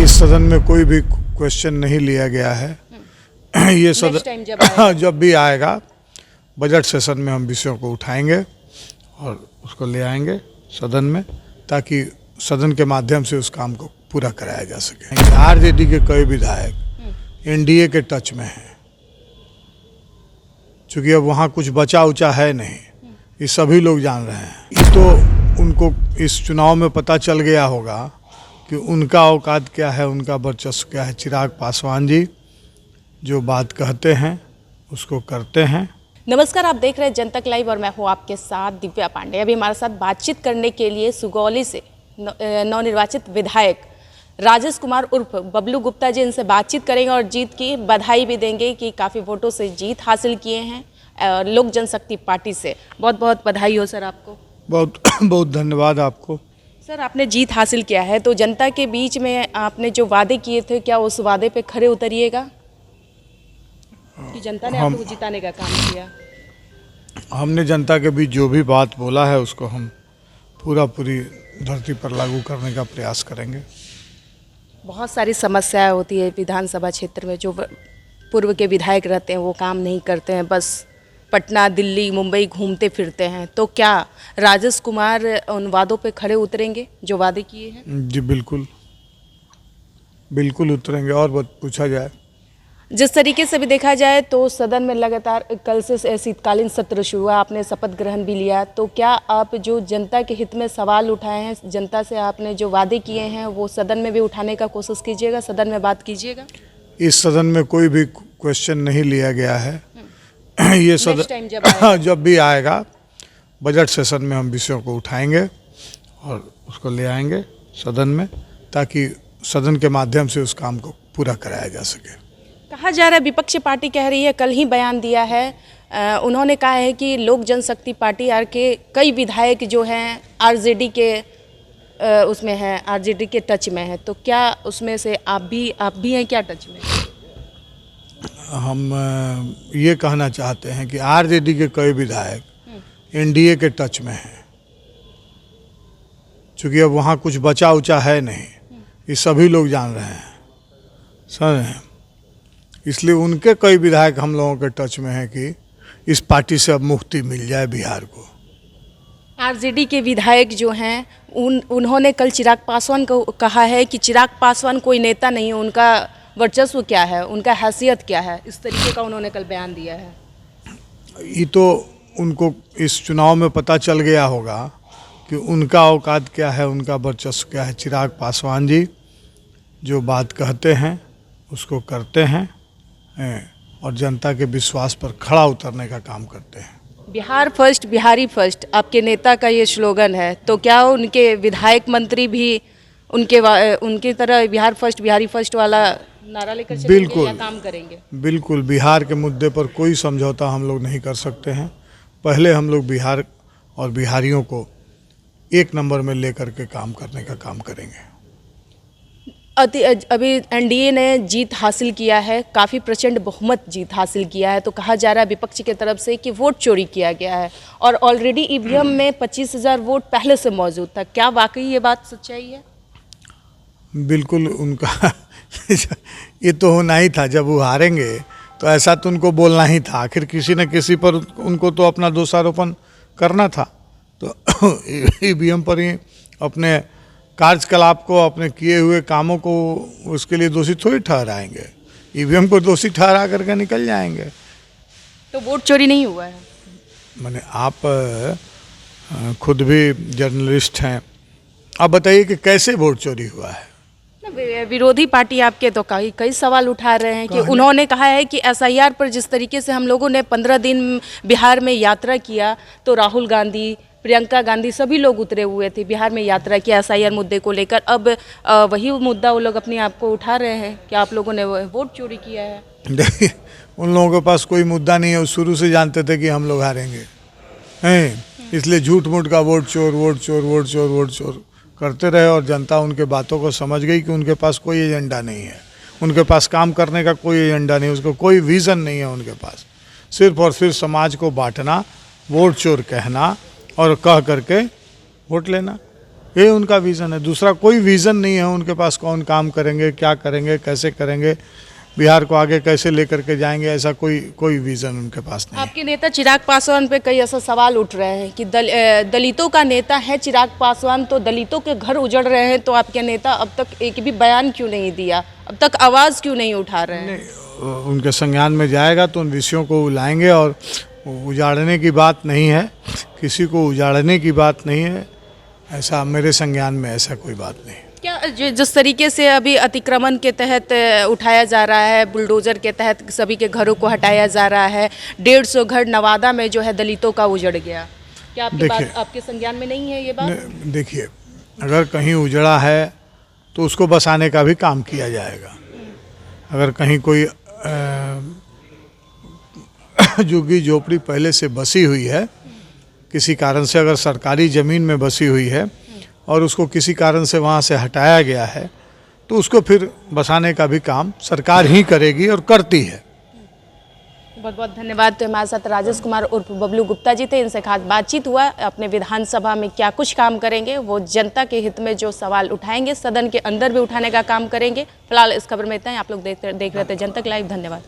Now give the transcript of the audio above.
इस सदन में कोई भी क्वेश्चन नहीं लिया गया है। ये सदन जब भी आएगा बजट सेशन में हम विषयों को उठाएंगे और उसको ले आएंगे सदन में, ताकि सदन के माध्यम से उस काम को पूरा कराया जा सके। आरजेडी के कई विधायक एनडीए के टच में हैं, चूँकि अब वहाँ कुछ बचा उचा है नहीं, ये सभी लोग जान रहे हैं। ये तो उनको इस चुनाव में पता चल गया होगा कि उनका औकात क्या है, उनका वर्चस्व क्या है। चिराग पासवान जी जो बात कहते हैं उसको करते हैं। नमस्कार, आप देख रहे हैं जनतक लाइव और मैं हूं आपके साथ दिव्या पांडे। अभी हमारे साथ बातचीत करने के लिए सुगौली से नवनिर्वाचित विधायक राजेश कुमार उर्फ बबलू गुप्ता जी, इनसे बातचीत करेंगे और जीत की बधाई भी देंगे कि काफ़ी वोटों से जीत हासिल किए हैं लोक जनशक्ति पार्टी से। बहुत बहुत बधाई हो सर आपको। बहुत बहुत धन्यवाद आपको। सर, आपने जीत हासिल किया है तो जनता के बीच में आपने जो वादे किए थे, क्या उस वादे पे खरे उतरिएगा कि जनता ने आपको जिताने का काम किया? हमने जनता के बीच जो भी बात बोला है उसको हम पूरी धरती पर लागू करने का प्रयास करेंगे। बहुत सारी समस्याएं होती है विधानसभा क्षेत्र में, जो पूर्व के विधायक रहते हैं वो काम नहीं करते हैं, बस पटना, दिल्ली, मुंबई घूमते फिरते हैं। तो क्या राजेश कुमार उन वादों पे खड़े उतरेंगे जो वादे किए हैं? जी बिल्कुल उतरेंगे। और पूछा जाए, जिस तरीके से भी देखा जाए तो सदन में लगातार कल से शीतकालीन सत्र शुरू हुआ, आपने शपथ ग्रहण भी लिया, तो क्या आप जो जनता के हित में सवाल उठाए हैं, जनता से आपने जो वादे किए हैं वो सदन में भी उठाने का कोशिश कीजिएगा, सदन में बात कीजिएगा? इस सदन में कोई भी क्वेश्चन नहीं लिया गया है। ये सदन जब भी आएगा बजट सेशन में हम विषयों को उठाएंगे और उसको ले आएंगे सदन में, ताकि सदन के माध्यम से उस काम को पूरा कराया जा सके। कहा जा रहा है, विपक्षी पार्टी कह रही है, कल ही बयान दिया है, उन्होंने कहा है कि लोक जनशक्ति पार्टी आर के कई विधायक जो हैं आरजेडी के उसमें हैं, आरजेडी के टच में है। तो क्या उसमें से आप भी हैं क्या टच में? हम ये कहना चाहते हैं कि आरजेडी के कई विधायक एनडीए के टच में हैं, चूँकि अब वहाँ कुछ बचा उचा है नहीं, ये सभी लोग जान रहे हैं सर, इसलिए उनके कई विधायक हम लोगों के टच में हैं कि इस पार्टी से अब मुक्ति मिल जाए बिहार को। आरजेडी के विधायक जो हैं उन्होंने कल चिराग पासवान को कहा है कि चिराग पासवान कोई नेता नहीं है, उनका वर्चस्व क्या है, उनका हैसियत क्या है, इस तरीके का उन्होंने कल बयान दिया है। ये तो उनको इस चुनाव में पता चल गया होगा कि उनका औकात क्या है, उनका वर्चस्व क्या है। चिराग पासवान जी जो बात कहते हैं उसको करते हैं और जनता के विश्वास पर खड़ा उतरने का काम करते हैं। बिहार फर्स्ट, बिहारी फर्स्ट आपके नेता का ये स्लोगन है, तो क्या उनके विधायक मंत्री भी उनकी तरह बिहार फर्स्ट, बिहारी फर्स्ट वाला नारा लेकर चलेंगे या काम करेंगे? बिल्कुल, बिहार के मुद्दे पर कोई समझौता हम लोग नहीं कर सकते हैं। पहले हम लोग बिहार और बिहारियों को एक नंबर में लेकर के काम करने का काम करेंगे। अभी एनडीए ने जीत हासिल किया है, काफ़ी प्रचंड बहुमत जीत हासिल किया है, तो कहा जा रहा है विपक्ष की तरफ से कि वोट चोरी किया गया है और ऑलरेडी ईवीएम में 25,000 वोट पहले से मौजूद था। क्या वाकई ये बात सच्चाई है? बिल्कुल, उनका ये तो होना ही था। जब वो हारेंगे तो ऐसा तो उनको बोलना ही था, आखिर किसी न किसी पर उनको तो अपना दोषारोपण करना था। तो ईवीएम पर ही अपने कार्यकलाप को, अपने किए हुए कामों को उसके लिए दोषी थोड़ी ठहराएंगे, ईवीएम को दोषी ठहरा करके निकल जाएंगे। तो वोट चोरी नहीं हुआ है? मैंने आप खुद भी जर्नलिस्ट हैं, आप बताइए कि कैसे वोट चोरी हुआ है? विरोधी पार्टी आपके तो कई सवाल उठा रहे हैं कि उन्होंने कहा है कि एसआईआर पर जिस तरीके से हम लोगों ने 15 दिन बिहार में यात्रा किया, तो राहुल गांधी, प्रियंका गांधी सभी लोग उतरे हुए थे, बिहार में यात्रा किया एसआईआर मुद्दे को लेकर। अब वही मुद्दा वो लोग अपने आप को उठा रहे हैं कि आप लोगों ने वोट चोरी किया है। देखिए, उन लोगों के पास कोई मुद्दा नहीं है, वो शुरू से जानते थे कि हम लोग हारेंगे हैं, इसलिए झूठ मूठ का वोट चोर करते रहे और जनता उनके बातों को समझ गई कि उनके पास कोई एजेंडा नहीं है, उनके पास काम करने का कोई एजेंडा नहीं, उसको कोई विज़न नहीं है उनके पास, सिर्फ और सिर्फ समाज को बांटना, वोट चोर कहना और कह करके वोट लेना। ये उनका विज़न है, दूसरा कोई विज़न नहीं है उनके पास। कौन काम करेंगे, क्या करेंगे, कैसे करेंगे, बिहार को आगे कैसे लेकर के जाएंगे, ऐसा कोई विज़न उनके पास नहीं है। आपके नेता चिराग पासवान पे कई ऐसा सवाल उठ रहे हैं कि दलितों का नेता है चिराग पासवान, तो दलितों के घर उजड़ रहे हैं, तो आपके नेता अब तक एक भी बयान क्यों नहीं दिया, अब तक आवाज़ क्यों नहीं उठा रहे हैं? उनके संज्ञान में जाएगा तो उन विषयों को लाएंगे, और उजाड़ने की बात नहीं है, किसी को उजाड़ने की बात नहीं है, ऐसा मेरे संज्ञान में ऐसा कोई बात नहीं। क्या जिस तरीके से अभी अतिक्रमण के तहत उठाया जा रहा है, बुलडोजर के तहत सभी के घरों को हटाया जा रहा है, 150 घर नवादा में जो है दलितों का उजड़ गया, क्या आपकी बात आपके संज्ञान में नहीं है ये बात? देखिए, अगर कहीं उजड़ा है तो उसको बसाने का भी काम किया जाएगा। अगर कहीं कोई झुग्गी झोपड़ी पहले से बसी हुई है, किसी कारण से अगर सरकारी ज़मीन में बसी हुई है और उसको किसी कारण से वहाँ से हटाया गया है, तो उसको फिर बसाने का भी काम सरकार ही करेगी और करती है। बहुत बहुत धन्यवाद। तो हमारे साथ राजेश कुमार उर्फ बबलू गुप्ता जी थे, इनसे खास बातचीत हुआ। अपने विधानसभा में क्या कुछ काम करेंगे, वो जनता के हित में जो सवाल उठाएंगे सदन के अंदर भी उठाने का काम करेंगे। फिलहाल इस खबर में इतना ही। आप लोग देख रहे थे जनतक लाइव। धन्यवाद।